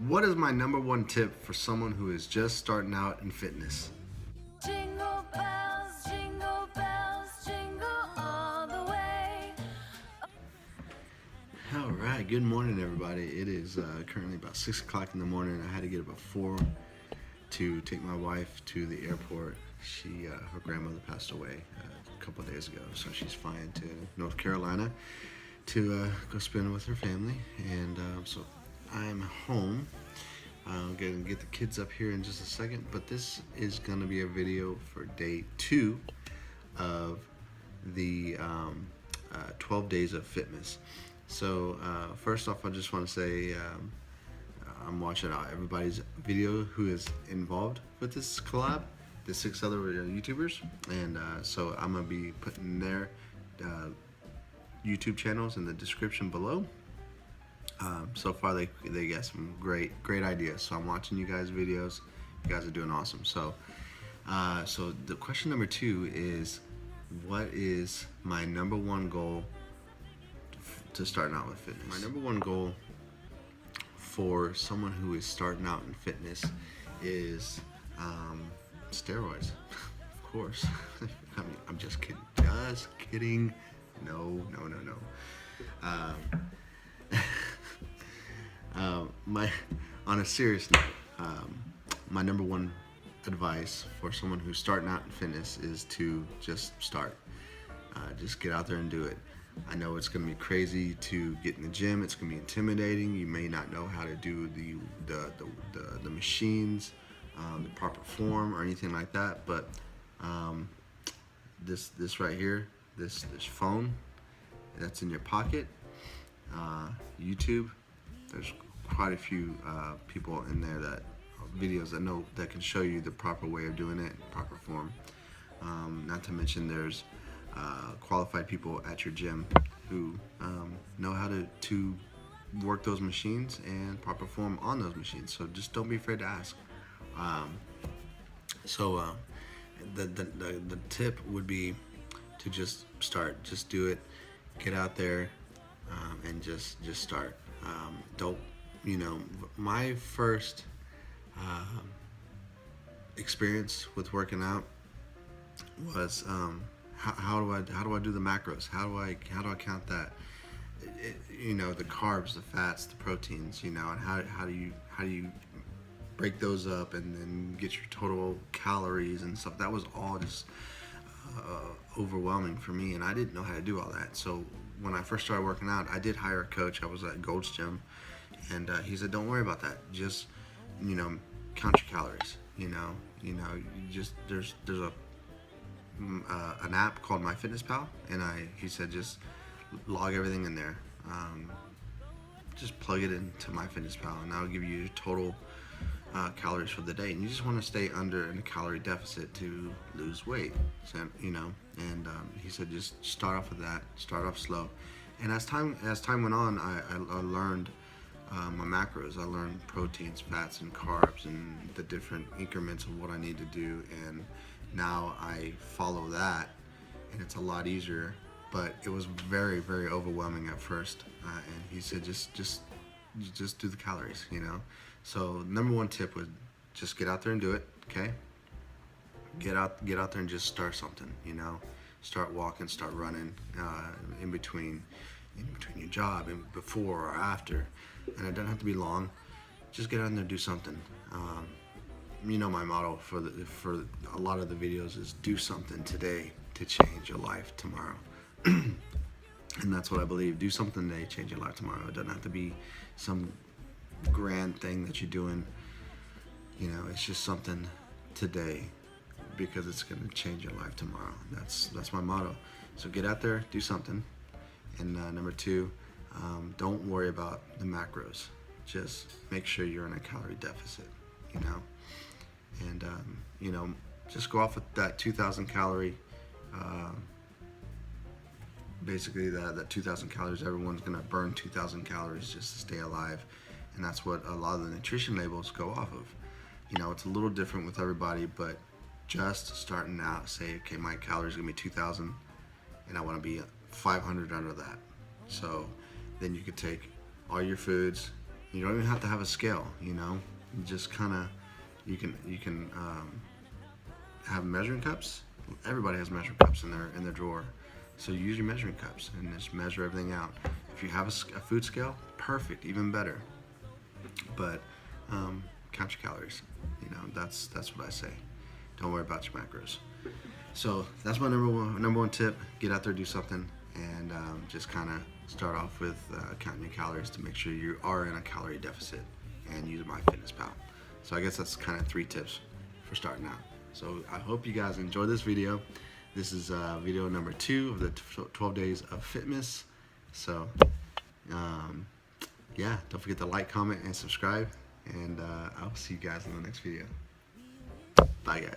What is my number one tip for someone who is just starting out in fitness? Jingle bells, jingle all the way. All right, good morning, everybody. It is currently about 6 o'clock in the morning. I had to get up at 4 to take my wife to the airport. Her grandmother passed away a couple of days ago, so she's flying to North Carolina to go spend with her family. And so I'm home. I'm going to get the kids up here in just a second, but this is going to be a video for day 2 of the 12 days of fitness. So first off, I just want to say I'm watching everybody's video who is involved with this collab, the 6 other YouTubers, and so I'm gonna be putting their YouTube channels in the description below. So far, they got some great ideas. So I'm watching you guys' videos. You guys are doing awesome. So so the question number 2 is, what is my number one goal to starting out with fitness? My number one goal for someone who is starting out in fitness is steroids. Of course. I mean, I'm just kidding. Just kidding. No. On a serious note, my number one advice for someone who's starting out in fitness is to just start. Just get out there and do it. I know it's going to be crazy to get in the gym. It's going to be intimidating. You may not know how to do the machines, the proper form or anything like that. But this right here, this phone that's in your pocket, YouTube. There's quite a few people in there that videos that can show you the proper way of doing it, proper form. Not to mention there's qualified people at your gym who know how to work those machines and proper form on those machines. So just don't be afraid to ask. The tip would be to just start, just do it, get out there, and just start. Don't, my first experience with working out was how do I do the macros? How do I count that? The carbs, the fats, the proteins, and how do you break those up and then get your total calories and stuff. That was all just overwhelming for me, and I didn't know how to do all that. So when I first started working out, I did hire a coach. I was at Gold's Gym, and he said, "Don't worry about that. Just count your calories. You just there's an app called MyFitnessPal, and he said just log everything in there. Just plug it into MyFitnessPal, and that'll give you your total calories for the day. And you just want to stay under in a calorie deficit to lose weight. So, and he said just start off with that. Start off slow. And as time went on, I learned my macros. I learned proteins, fats, and carbs, and the different increments of what I need to do. And now I follow that, and it's a lot easier. But it was very, very overwhelming at first. And he said just do the calories. So number one tip would just get out there and do it. Okay. Get out there and just start something. Start walking, start running in between your job, and before or after. And it doesn't have to be long. Just get out there and do something. My motto for a lot of the videos is do something today to change your life tomorrow. And that's what I believe. Do something today, change your life tomorrow. It doesn't have to be some grand thing that you're doing. It's just something today, because it's going to change your life tomorrow. That's my motto. So get out there, do something. And number 2, don't worry about the macros. Just make sure you're in a calorie deficit. And just go off with that 2,000 calorie. Basically, that 2,000 calories. Everyone's gonna burn 2,000 calories just to stay alive, and that's what a lot of the nutrition labels go off of. It's a little different with everybody, but just starting out, say, okay, my calories are gonna be 2,000, and I want to be 500 under that. So then you could take all your foods, You don't even have to have a scale, you know. You just kind of, you can have measuring cups. Everybody has measuring cups in their drawer, so you use your measuring cups and just measure everything out. If you have a food scale, perfect, even better. But count your calories. You know, that's what I say. Don't worry about your macros. So that's my number one tip. Get out there, do something, and just kind of start off with counting your calories to make sure you are in a calorie deficit, and use MyFitnessPal. So I guess that's kind of 3 tips for starting out. So I hope you guys enjoyed this video. This is video number 2 of the 12 days of fitmas. So yeah, don't forget to like, comment, and subscribe, and I'll see you guys in the next video. Bye guys.